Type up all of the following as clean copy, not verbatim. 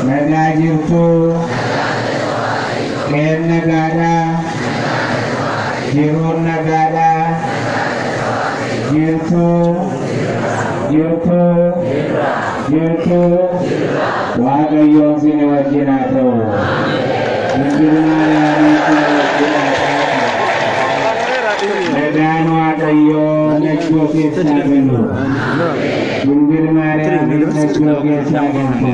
Nagajirtu Ken Nagada Jirun Nagada Jirtu Jirtu Jirtu Waaqayyoon sin wajjin haa ta'u. Nagaan Waaqayyoo Najjoo keessaa galu. Dungil Maariyaamiin Najjoo keessaa galtu.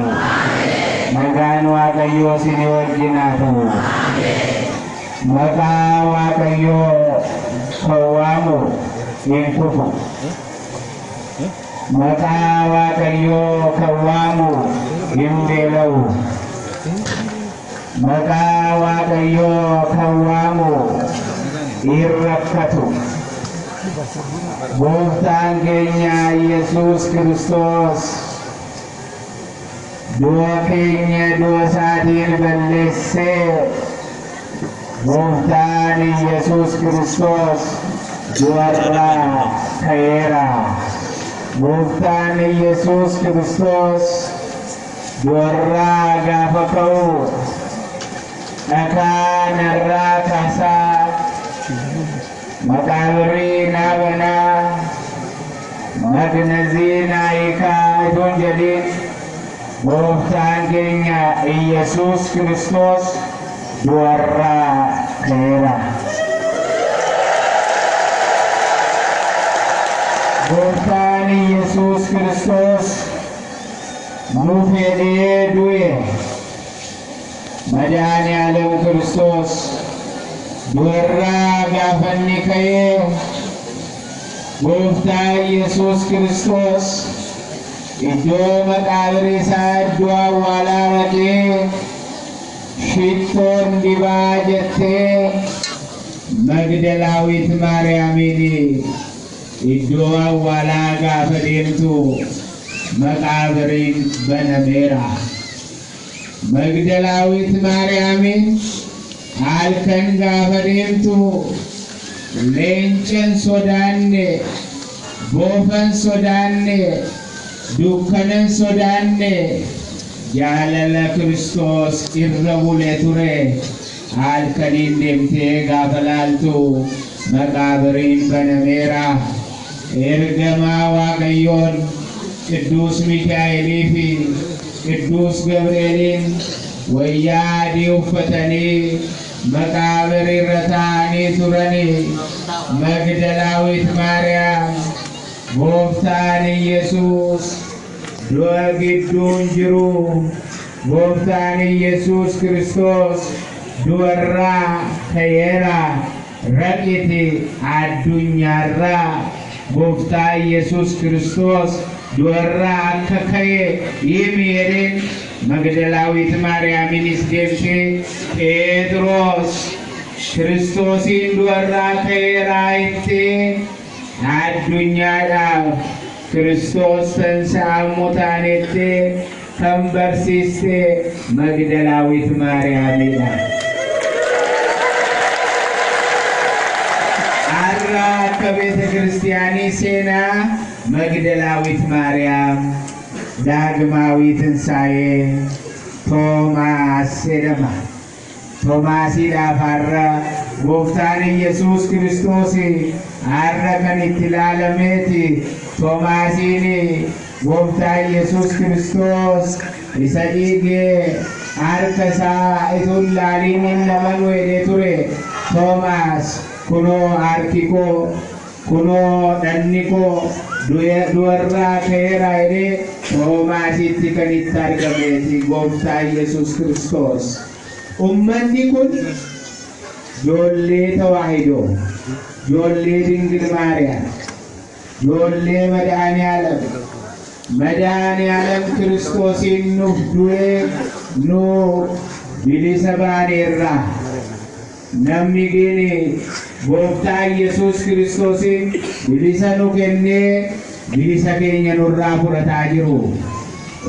Nagaan Waaqayyoo sin wajjin haa ta'u. Maqaa Waaqayyoo kan waamu hin kufu. Maqaa Waaqayyoo kan waamu hin beela'u. Maqaa Waaqayyoo kan waamu hin rakkatu. Gooftaan keenya Yesuus Kiristoos du'a keenya du'a isaatiin balleessee Gooftaan Yesuus Kiristoos du'arraa ka'eera. Gooftaan Yesuus Kiristoos du'arraa gaafa ka'u dhagaa narraa kaasaa maqaabirii naa banaa magnazii naa hiikaa idoon jedhin Gooftaan keenya Yesuus Kiristoos du'arraa ka'eera. Gooftaan Yesuus Kiristoos nuuf jedhee du'e. Madaani'aalam Kiristoos du'arraa gaafa inni ka'ee Gooftaan Yesuus Kiristoos iddoo maqaabirii isaa iddoo awwaalaa dhaqee shittoon dibaa jettee Magdalaawit Maariyaamiin iddoo awwaalaa gaafa deemtu maqaabiriin banameera. Magdalaawit Maariyaamiin halkan gaafa deemtu leencan sodaanne, boofan sodaanne, dukkanan sodaanne jaalala Kiristoos irra bulee ture. Halkaniin deemtee gaafa laaltu maqaabiriin banameera. Ergamaa Waaqayyoon Qidduus Mikaa'elii fi Qidduus Gabri'eeliin wayyaa adii uffatanii maqaabirii irra taa'anii turanii Magdalaawit Maariyaam Gooftaan Yesuus du'a gidduun jiru. Gooftaan Yesuus Kiristoos du'arraa ka'eera. Raqiti addunyaarraa Gooftaan Yesuus Kiristoos du'arraa akka ka'e himi jedheen Magdalaawit Maariyaamiinis deemtee Phexros Kiristoosiin du'arraa ka'eeraa jettee addunyaadhaaf Kiristoos tansaa'amuutaan jettee kan barsiiste Magdalaawit Maariyaamiidha. Akka beete kiristiyaanii seenaa Magdalaawit Maariyaam daagmaawii tinsaa'ee Toomaas jedhama. Toomaasiidhaaf har'a Gooftaan Yesuus Kiristoos har'a kan itti ilaalameeti. Toomaasiin Gooftaan Yesuus Kiristoos isa dhiigee harka isaa itoo hin laaliin hin namanu jedhee ture. Toomaas kunoo harki koo, kunoo dhanni koo du'arraa ka'eera jedhee Toomaasitti kan itti argameeti Gooftaan Yesuus Kiristoos. Ummanni kun ijoollee Tawaahidoo, ijoollee Dingil Maariyaam, ijoollee Madaani'aalam Kiristoosiin nuuf du'ee nu bilisa baaneerra. Namni gini Gooftaan Yesuus Kiristoosiin bilisa nu kennee bilisa keenya nurraa fudhataa jiru.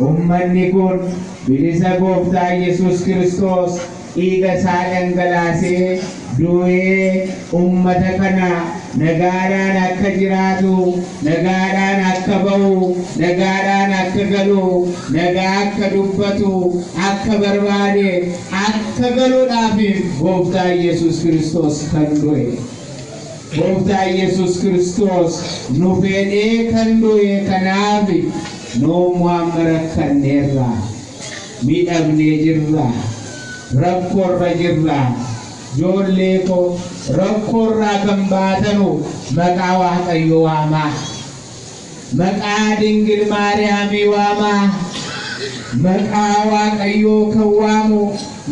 Ummanni kun bilisa Gooftaan Yesuus Kiristoos dhiiga isaa dhangalaasee du'ee ummata kana nagaadhaan akka jiraatu, nagaadhaan akka ba'u, nagaadhaan akka galu, nagaa akka dubbatu, akka barbaade, akka galuudhaaf Gooftaa Yesuus Kiristoos kan du'e. Gooftaa Yesuus Kiristoos nu fedhee kan du'e kanaaf nu amma rakkanneerra, miidhamnee jirra, rakkoorra jirra. Ijoollee koo rakkoorraa kan baatanu maqaa Waaqayyoo waamaa, maqaa Dingil Maariyaamii waamaa, maqaa Waaqayyoo kan waamu,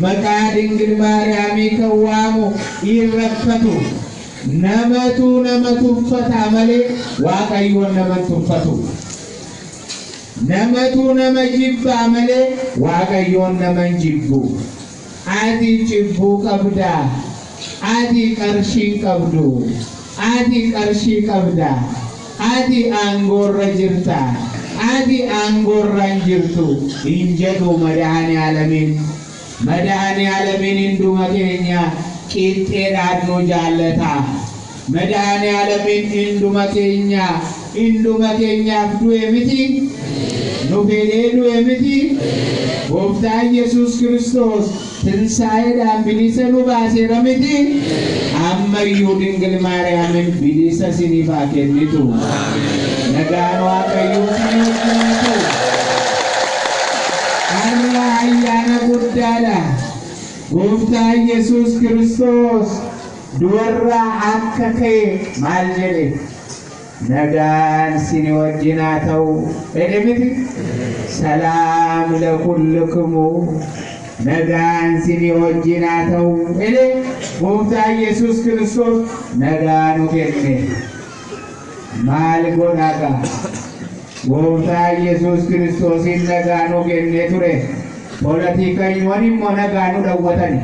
maqaa Dingil Maariyaamii kan waamu hin rakkatu. Namatu nama tuffata malee Waaqayyoon nama tuffatu. Namatu nama jibba malee Waaqayyoon nama jibbu. Ati jibbuu qabda, ati qarshii qabdu, ati qarshii qabda, ati aangoorra jirta, ati aangoorra hin jirtu hin jedhu Madaani'aalamiin. Madaani'aalamiin hunduma keenya qixxeedhaan nu jaallata. Madaani'aalamiin hunduma keenyaaf du'e miti, nu fedhee du'e miti. Gooftaan Yesuus Kiristoos tinsaa'eedhaan bilisa nu baaseera miti. Ammayyuu Dingil Maariyaamiin bilisa isiniif haa kennitu. Nagaan Waaqayyoo isiniif kennitu. Har'a ayyaana guddaadha. Gooftaan Yesuus Kiristoos du'arraa akka ka'e maal jedhe? Nagaan isinii wajjin haa ta'u jedhe miti? Salaam lakullukumu. Nagaan isinii wajjin haa ta'u jedhe. Gooftaan Yesuus Kiristoos nagaa nu kenne. Maal godhaa? Gooftaan Yesuus Kiristoosiin nagaa nu kenne ture. Poolitiikayyoon immoo nagaa nu dhawwatani.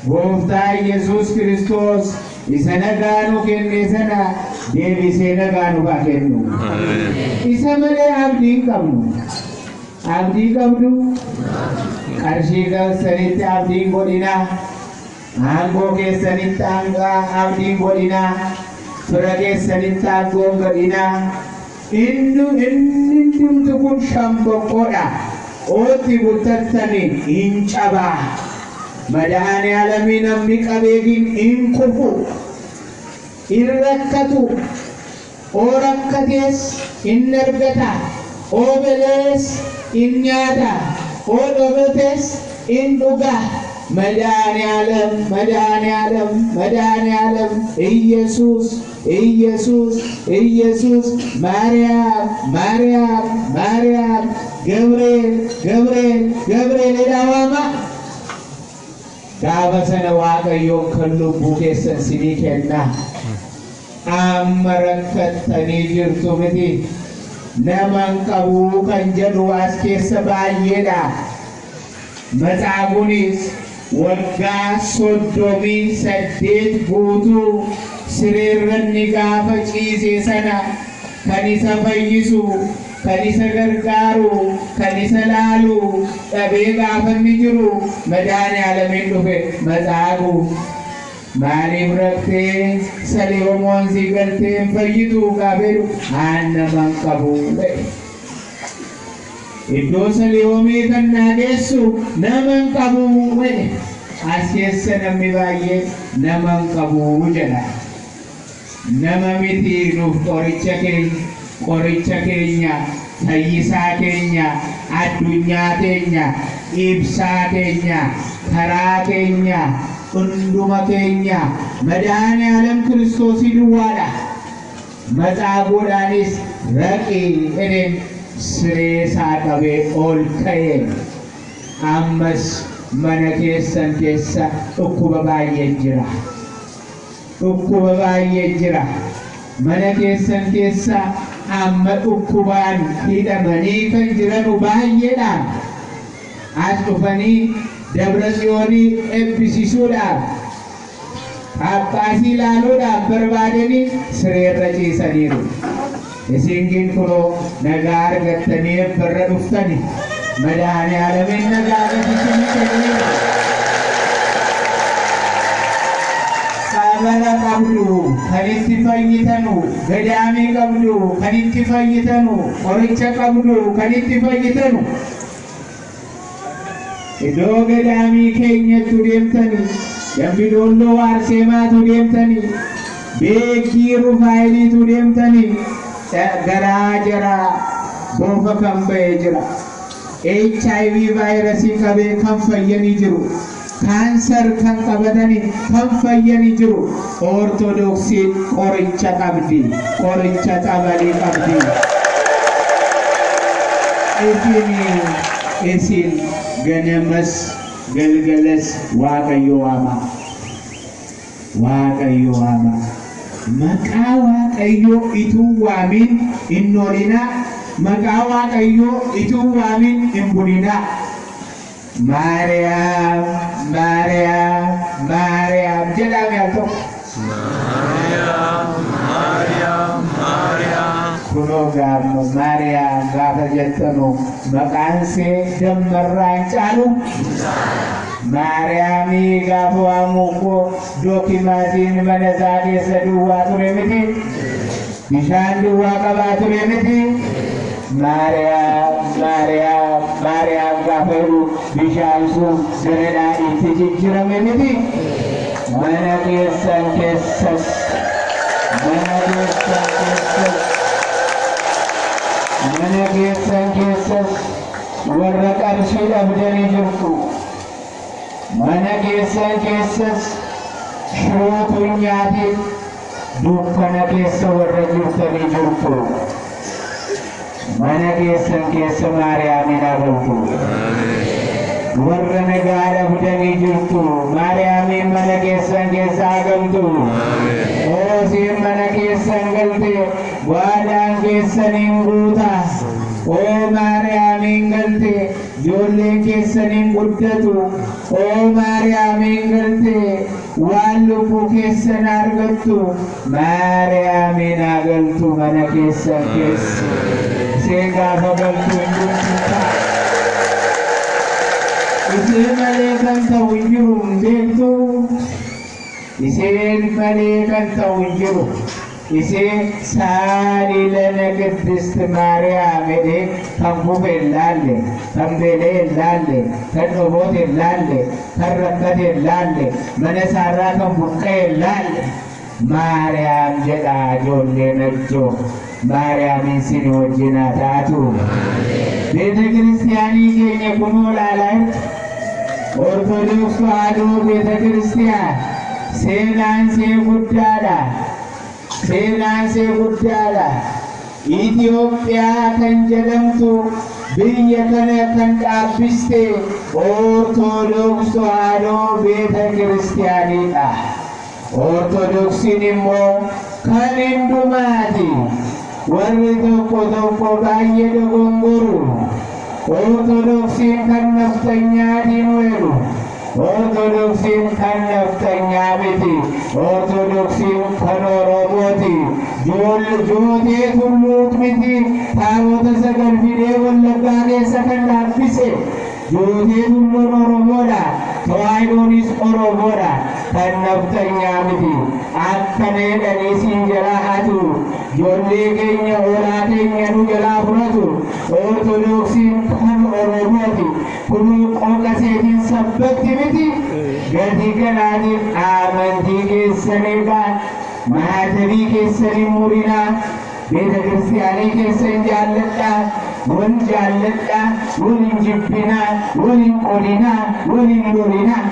Gooftaan Yesuus Kiristoos isa nagaa nu kenne sana deebisee nagaa nu haa kennu. Isa malee abdii hin qabnu. Abdii qabdu? Qarshii keessanitti abdii hin godhinaa. Aangoo keessanitti abdii hin godhinaa. Fira keessanitti aangoo hin godhinaa. Inni kun shamboqqoodha. Ooti guuttattani hin cabaa. Madaani'aalamiin namni qabeegiin hin kufu, hin rakkatu. Oo rakkatees hin argata, oo belees hin nyaata, oo dhokatees hin dhuga. Madaani'aalam, Iyesuus, Maariyaam, Gabriel jedha waama. Gaafa sana Waaqayyoon kan lubbuu keessan isinii kenna. Amma rakkattanii jirtu miti. Naman qabuu kan jedhu as keessa baay'eedha. Matsaabuunis waggaa 38 guutuu sireerranni gaafa ciisee sana kan isa fayyisu, kan isa gargaaru, kan isa laalu dhabee gaafa inni jiru Madaani'aalamiin dhufe. Matsaabu maaliif raftee Salihomoon si galtee hin fayyitu gaafeedhu naman qabu. Iddoo Salihomii kan naageessu naman qabu jedhe. As keessa namni baay'ee naman qabu jedha. Nama miti nuuf qoricha keenya, fayyisaa keenya, addunyaa keenya, ibsaa keenya, karaa keenya, hunduma keenya Madaani'aalam Kiristoosii duwwaadha. Matsaabuudhaanis raqii jedheen siree isaa qabee ol ka'e. Ammas mana keessan keessa dhukkuba baay'ee jira. Mana keessan keessa amma dhukkubaan hidhamanii kan jiran baay'eedha. As dhufanii Dabratsiyoonii eebbisiisuudhaaf, Phaaphaasii ilaaluudhaaf barbaadanii sireerra ciisaniiru. Isin kunoo nagaa argattanii eebbarra dhuftani. Madaani'aalamiin nagaa argattanii kenneera. Sabara qabdu. kan itti fayyitanu gadaamii qabdu kan itti fayyitanu qoricha qabdu kan itti fayyitanu iddoo gadaamii keenyatti deemtanii Dambidolloo Arseemaatu deemtanii beekii Rufaayiliitu deemtanii garaa jaraa boofa kan ba'ee jira. HIV vaayirasii qabee kan fayyanii jiru. Kaansar kan qabatanii kan fayyanii jiru. Ortodoksiin qoricha qabdi. Qoricha xabalii qabdi. Isin ganamas galgalas Waaqayyo waama. Waaqayyo waama. Maqaa Waaqayyo ituu waamin hin oolinaa. Maqaa Waaqayyo ituu waamin hin bulinaa. Maariyaam, Maariyaam, Maariyaam jedhame al tokko. Maariyaam, Maariyaam, Maariyaam. Kunoo gaafno Maariyaam gaafa jettanu maqaan see dammarraa hin caalu. Maariyaamii gaafa waamuuko dookimaatiin mana isaa keessa duwwaa ture miti. Bishaan duwwaa qabaa ture miti. Maariyaam, Maariyaam, Maariyaam gaafa jedhu bishaan sun garadhaa itti jijjiirame miti. Mana keessan keessas, mana keessan keessas, mana keessan keessas warra qarshii dhabdanii jirtu. Mana keessan keessas shirootu hin nyaatin dukkana keessa warra jirtanii jirtu. Mana keessan keessa Maariyaamin agartu. Warra nagaa dhabdanii jirtu. Maariyaamin mana keessan keessa agamtu. Oosiin mana keessan galte waadaan keessaniin guuta. Oo Maariyaamin galte ijoolleen keessaniin guddatu. Oo Maariyaamin galte waan lubbuu keessan argattu. Maariyaamin agaltu mana keessan keessa. Ishee gaafa galtu hin jirtu. Ishee malee kan ta'u hin jiru hin beektu. Isheen malee kan ta'u hin jiru. Ishee saalilana Qidist Maariyaam jedhee kan bufe hin laalle, kan beelee hin laalle, kan dhoboote hin laalle, kan rakkate hin laalle, mana isaarraa kan buqqee hin laalle. Maariyaam jedhaa ijoolleen ajjoo. Maariyaamin sin wajjin haa taatu. Beete kiristiyaanii keenya kunoo laalaa Ortodoks Tawaahidoo beete kiristiyaan seenaan see guddaadha. Seenaan see guddaadha. Itoophiyaa kan jedhamtu biyya kana kan dhaabbiste Ortodoks Tawaahidoo beete kiristiyaaniidha. Ortodoksiin immoo kan hundumaati. Warri tokko tokko baay'ee dogongoru. Ortodoksiin kan nafxanyaatiin weeru. Ortodoksiin kan nafxanyaa miti. Ortodoksiin kan Oromooti. Jootee tulluut miti. Taabota sagal fidee Wallaggaa keessa kan dhaabbise. Jootee tulluun Oromoodha. Tawaahidoonis Oromoodha. Kan nafxanyaa miti. Akkana jedhanii siin jalaa haatu. Ijoollee keenya hoolaa keenya nu jalaa fudhatu. Ortodoksiin kan Oromooti. Kun qoqa seetiin sabbatti miti. Gatii kanaatiin amantii keessaniidhaan maatabii keessanii murinaa. Beete kiristiyaanii keessan jaalladhaa. Wal jaalladhaa. Wal hin jibbinaa. Wal hin qolinaa. Wal hin lolinaa.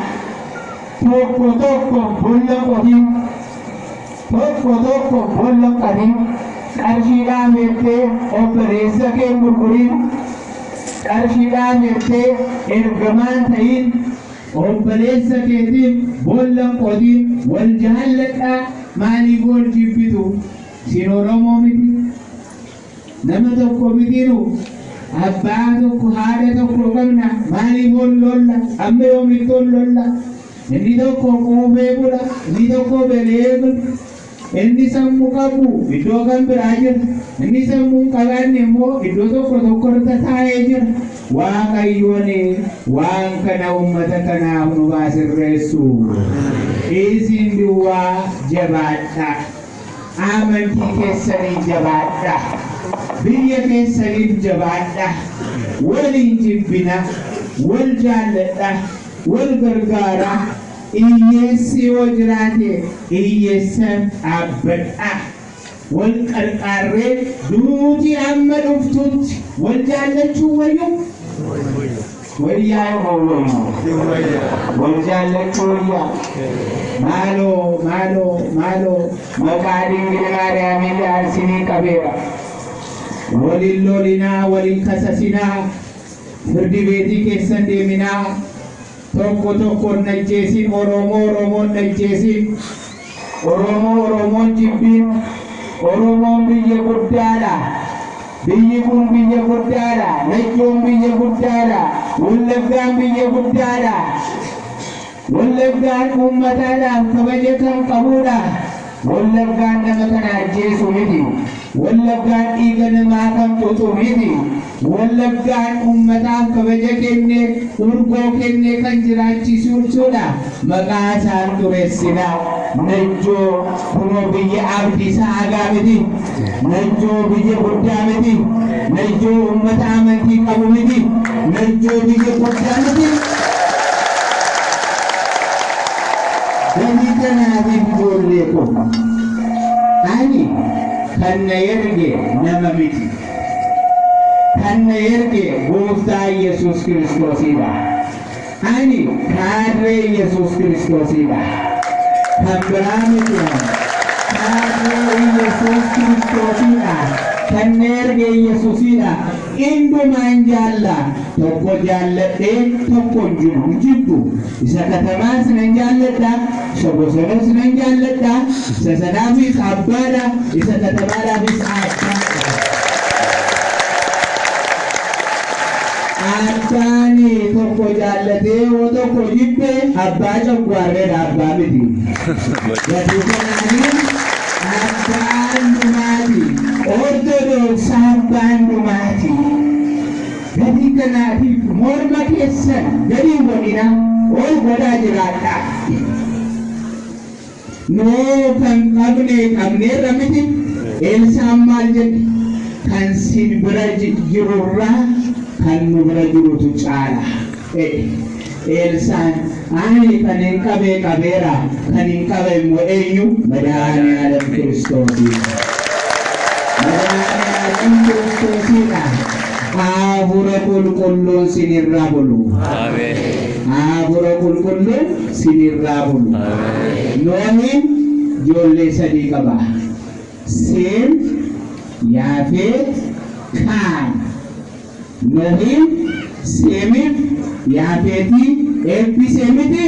Tokko tokko bolla qotiin. Tokko tokko bolla qotiin. Qarshiidhaan jettee obboleessa kee gurguriin. Qarshiidhaan jettee ergamaan ta'in obboleessa keetiif bolla qotiin. Wal jaalladhaa. Maaliif wal jibbitu? Sin Oromoo miti. Nama tokko mitiinu. Abbaa tokko haadha tokko qabna. Maaliif wal lolla? Amma yoomitti wal lolla? Inni tokko quufee bula. Inni tokko belee bula. Inni sammuu qabu iddoo kan biraa jira. Inni sammuu hin qabaanne immoo iddoo tokko tokkorra taa'ee jira. Waaqayyoon waan kana uummata kanaaf nu baasirreessu. Isin duwwaa jabaadhaa. amantii keessanii jabaadha. Biyya keessaniif jabaadha. Waliin jibbina, wal jaalladha, wal gargaara. Hiyyeessi yoo jiraate hiyyeessan dhaabbadha. Wal qarqaarree duuti amma dhuftutti wal jaallachuu wayyu. Wayyaa wal jaallachuu wayyaa. Maaloo maqaa Dingil Maariyaamiin dhaarsinii qabeera. Waliin lolinaa, waliin kasasinaa, firdi beetii keessan deeminaa. Tokko najjeesin, Oromoon najjeesin, Oromoon jibbiin. Oromoon biyya guddaadha. Biyyi kun biyya guddaadha. Najjoon biyya guddaadha. Wallaggaan biyya guddaadha. Wallaggaan uummataadhaan kabaja kan qabudha. Wallaggaan nama kana ajjeesu miti. Wallaggaan dhiiga namaa kan tutu miti. Wallaggaan uummataaf kabaja kennee, urgoo kennee kan jiraachisuudha. Maqaa isaan dureessina. Najjoo kunoo biyya abdiisaa agaa miti. Najjoo biyya guddaa miti. Najjoo uummata amantii qabu miti. Najjoo biyya guddaa miti. Gadi kanaatiif ijoollee ko ani kan na erge nama miti. Kan na erge Gooftaa Yesuus Kiristoosidha. Ani kaadree Yesuus Kiristoosidha. Kan biraa miti. Kaadree Yesuus Kiristoosidha. Kan na erge Yesuusidha. Indumaan jaalla. Tokko jaalladhee tokko jibbu. Isa katamaas nan jaalladha. Isa bosonas nan jaalladha. Isa sanaafis abbaadha. Isa katamaadhaafis abbaadha. Abbaani tokko jaallatee yoo tokko jibbe abbaa caggaarreedha, abbaa miti. Gadi kanaanii abbaan dhumaati. Ortodoksii abbaan dhumaati. Gadi kanaatiif morma keessan gadi godhina ol godhaa jiraadha. Noo kan qabneerra miti. Eelsaan maal jedhe? Kan sin bira jirurraa kan nu bira jirutu caala. Eelsaan ani kan hin qabee qabeera, kan hin qabe immoo eenyu? Madaaniyaadhaan Kiristoosi. Madaaniyaadhaan Kiristoosidha. Hafuura qulqulluun sinirraa bulu. Hafuura qulqulluun sinirraa bulu. Noohin ijoollee sadii qaba. Seem, Yaafeet, Kaan. Noohin Seemiif Yaafeetii eebbisee miti.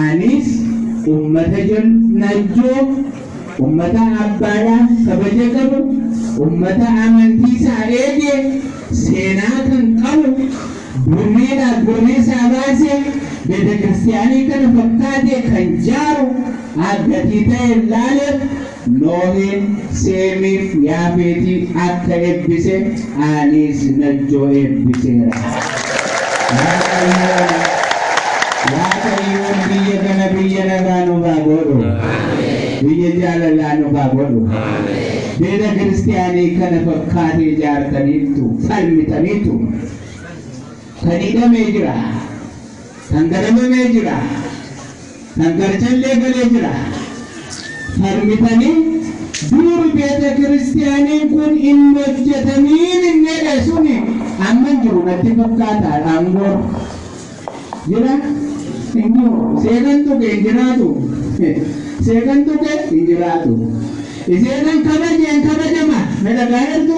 Anis uummata najjoo, uummata abbaadhaan kabaja qabu, uummata amantii isaa eege, seenaa kan qabu, burmeedhaan burmeessaa baasee beetekiristiyaanii kana fakkaatee kan jaaru aggatii ta'e laale. Noohin Seemiif Yaafeetii akka eebbise anis najjoo eebbiseera. Waaqayyoon biyya kana biyya nagaa nu haa godhu. Biyya jaalalaa nu haa godhu. Beetekiristiyaanii kana fakkaatee ijaartaniittu, falmitaniittu. Kan hidhamee jira, kan gadamamee jira, kan garcallee galee jira. Falmitanii dur beetekiristiyaaniin kun hin hojjetamiin hin jedhe suni amma jiru natti fakkaata. Aangoo jira hin jiru. Seekan tuqe hin jiraatu. Seekan tuqe hin jiraatu. Seekan kabajeen kabajama. Na dhagaa jirtu.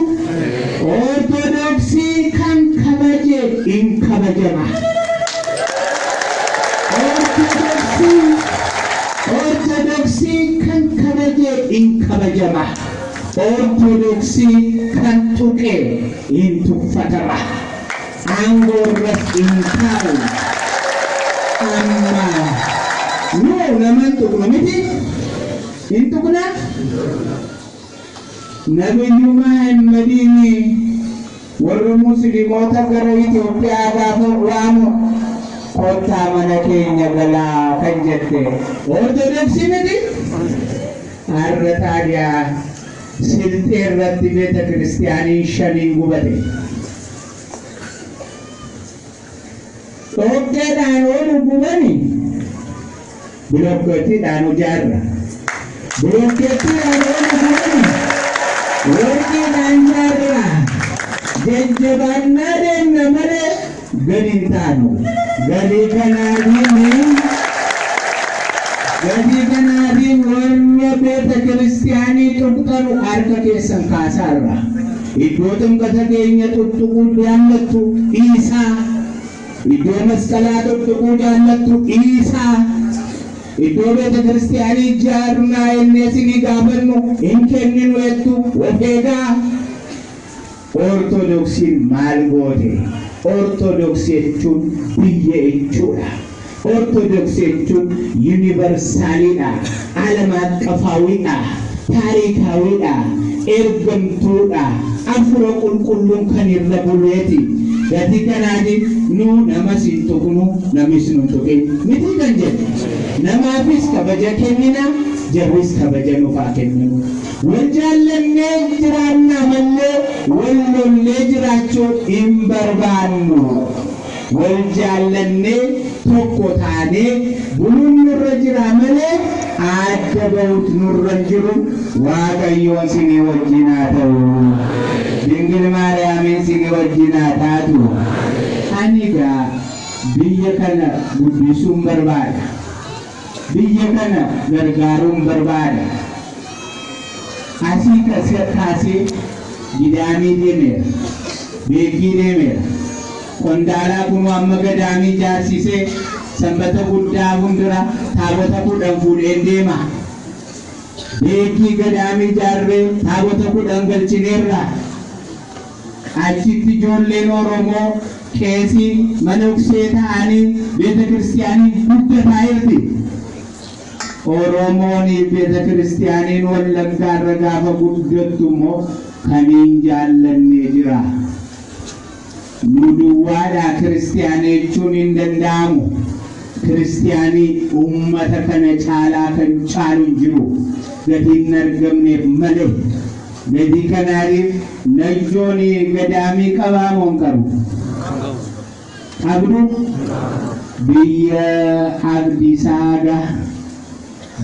Ortodoksii kan kabaje hin kabajama. Ortodoksii kan kabaje hin kabajama. Ortodoksii kan tuqe hin tuffatama. Aangoo irras hin taa'u. Amma nuu naman tuqnu miti. Hin tuqna. Nabiyyu Muhammadiin warra musliimoota gara Itoophiyaa gaafa waamu kottaa mana keenya galaa kan jette ortodoksii miti. አረታዲያ ስልጤ ረት ቤተ ክርስቲያንን ሸኒን ጉበቴ ኦኬዳን ወሉ ጉበኒ ብሎኬቲ ዳኑ ጃራ ብሎኬቲ ዳኑ ጉበኒ ወርቂ ዳንጃራ ጀጀባና ደነ መለ ገዲንታኑ ገዲ ከናዲን ወርነ ቤተ ክርስቲያኒ ጡቅጠኑ አርከ ኬሰን ካሳራ ኢዶትም ከተገኘ ጡቁ ያለቱ ኢሳ ኢዶ መስቀላ ጡቁ ያለቱ ኢሳ ኢዶ ቤተ ክርስቲያኒ ጃርና የነሲኒ ጋበኑ እንከኒን ወጡ ወፌጋ ኦርቶዶክሲን ማልጎቴ ኦርቶዶክሴቹን ብዬቹላ ኦርቶዶክሴቹን ዩኒቨርሳሊዳ ዓለም አቀፋዊዳ ታሪካዊዳ ኤርገምቱዳ አፍሮ ቁልቁሉን ከኒረቡሌቲ ገቲ ከናዲ ኑ ነመሲንቱኩኑ ነሚስኑንቱኬ ሚቲ ገንጀ ነማፊስ ከበጀ ከኒና ጀዊስ ከበጀ ኑፋ ከኒኑ ወልጃለኔ ጅራና መለ ወሎሌ ጅራቸው ኢምበርባኑ ወልጃለኔ ቶኮታኔ ቡሉን ኑረ ጅራ መለ አደበውት ኑረን ጅሩ ዋቀዮን ሲኒ ወጅናተው ድንግል ማርያምን ሲኒ ወጅናታቱ አኒጋ ብየከነ ጉዲሱን በርባዳ ብየከነ ገርጋሩን በርባዳ አሲ ከሰካሲ ጊዳሚ ደሜር ቤጊ ደሜር ቆንዳላ ኩኑ አመገዳሚ ጃርሲሴ ሰንበተ ጉዳ ሁንድራ ታቦተ ኩደን ፉዴን ዴማ ቤጊ ገዳሚ ጃሬ ታቦተ ኩደን ገልችኔራ አቺቲ ጆሌን ኦሮሞ ቄሲ መነኩሴ ታአኒ ቤተ ክርስቲያኒ ጉደታ ይርቲ ኦሮሞኒ ቤተ ክርስቲያኒን ወለጋ ረጋፈ ጉደቱሞ ከኒን ጃለኔ ጅራ ኑዱዋዳ ክርስቲያኔቹን እንደንዳሙ ክርስቲያኒ ኡመተ ከነ ጫላ ከንጫሉን ጅሩ ገዲን ነርገምኔ መለ ገዲ ከናሪፍ ነጆኒ ገዳሚ ቀባሞን ቀሩ አብዱ ብየ አብዲሳጋ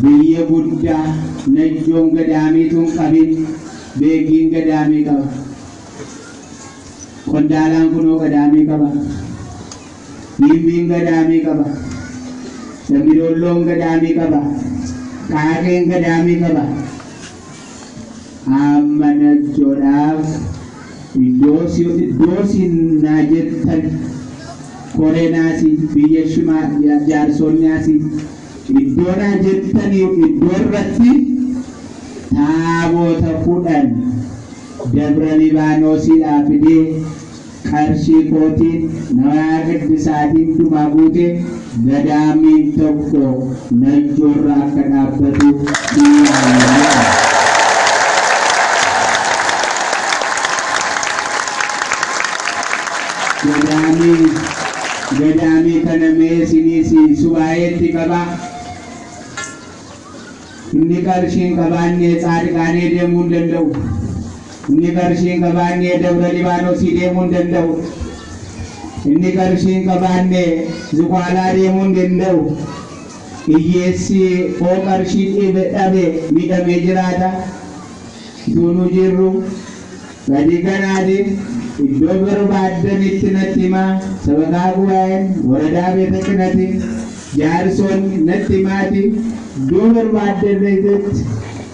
ብየ ጉዳ ነጆን ገዳሚቱን ቀቢን ቤጊን ገዳሚ ቀባ ቆንዳላን ኩኖ ገዳሚ ቀባ ቢቢን ገዳሚ ቀባ ደሚዶሎን ገዳሚ ቀባ ቃቄን ገዳሚ ቀባ አመነጆዳፍ ዶሲን ናጀተን ኮሬናሲ ብየሽማ ጃርሶኛሲ ኢዶና ጀተኒ ኢዶረቲ ታቦተ ኩደን ደብረ ሊባኖሲ ዳፍዴ ቀርሺ ኮቲን ነዋ ቅድሳቲን ዱማጉቴ ገዳሚን ቶኮ ነጆራ ከናበቱ ገዳሚ ከነሜ ሲኒሲ ሱባኤቲ ቀባ እኒ ቀርሺን ቀባኔ ጻድቃኔ ደሙን ደንደው እኒ ቀርሺን ቀባኔ ደብረ ሊባኖሲ ደሙን ደንደው እኒ ቀርሺን ቀባኔ ዝቋላ ደሙን ደንደው ኢየሲ ኦ ቀርሺ ጤበ ሚደሜ ጅራታ ቱኑ ጅሩ ገዲገናዲ ኢዶ በርባደን ኢትነቲማ ሰበካ ጉባኤን ወረዳ ቤተ ክህነት ጃርሶን ነቲማቲ ዶበር ባደረይት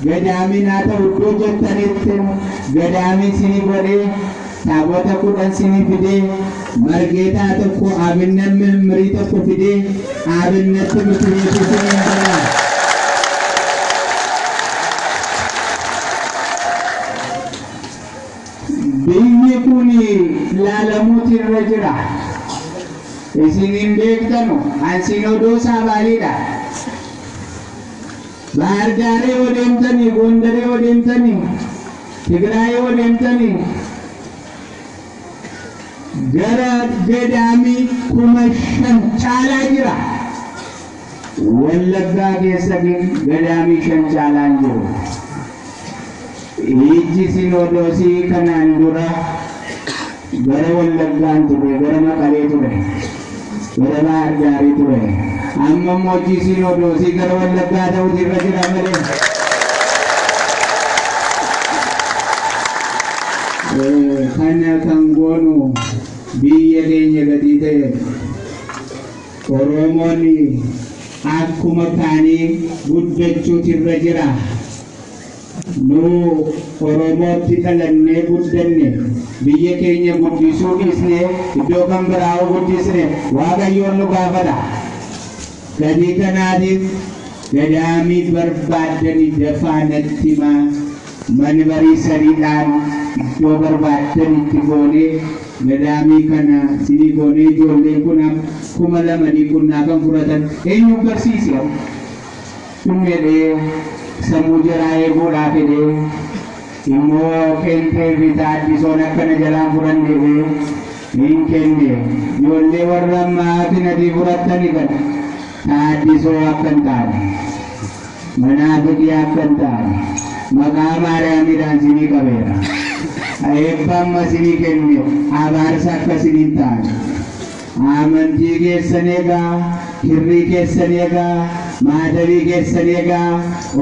ገዳሚና ተውዶ ጀተኔት ገዳሚ ሲኒ ጎዴ ታቦተ ኩደን ሲኒ ፊዴ መርጌታ ተኮ አብነት መምሪ ተኮ ፊዴ አብነት ምትቤት ሲኒ እንደራ ቢይኩኒ ላለሙት ይረጅራ እስኒን ቤክተኑ አንሲኖዶሳ ባሊዳ ባህር ዳሬ ወደምተኒ ጎንደሬ ወደምተኒ ትግራይ ወደምተኒ ገራ ገዳሚ ኩመሸን ጫላ ጅራ wallaggaa keessa gadaamii shan caalaan jiru. Ijji Sinodoosii kanaan dura gara Wallaggaan ture, gara Maqalee ture, gara Bahar Daarii ture. Amma immoo ijji Sinodoosii gara Wallaggaa ta'uutu irra jira malee. Kana kan goonu biyya keenya gadi ta'e Oromoonni akkuma kaanii guddachuutu irra jira. Nu Oromootti dhalannee guddanne biyya keenya guddisuu dhiisne iddoo kan biraa guddisne Waaqayyoon nu gaafata. Gadi kanaatiif gadaamii barbaaddanii dafaa natti himaa manbarii sadiidhaan iddoo barbaaddanitti goonee gadaamii kana sinii goonee ijoolleen kun 2,000 kunnaa kan fudhatan eenyu barsiise dhummeedhee sammuu jaraa eeguudhaaf jedhee immoo kentee bitaa addisoon akkana jalaan fudhannee hin kenne ijoollee warra ammaatiin adii fudhattani kana taaddisoo akka hin taane manaafiqii akka hin taane maqaa Maariyaamiidhaan sinii qabeera. Eebba amma sinii kenne abaarsa akka sinii hin taane. Amantii keessan eegaa, hirrii keessan eegaa, maadabii keessan eegaa,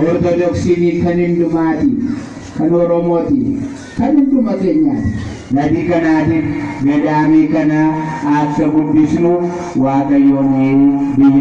Ortodoksiin kan hundumaati, kan Oromooti, kan hunduma keenyaati. Gadi kanaatiif gadaamii kana akka guddisnu Waaqayyoon biyya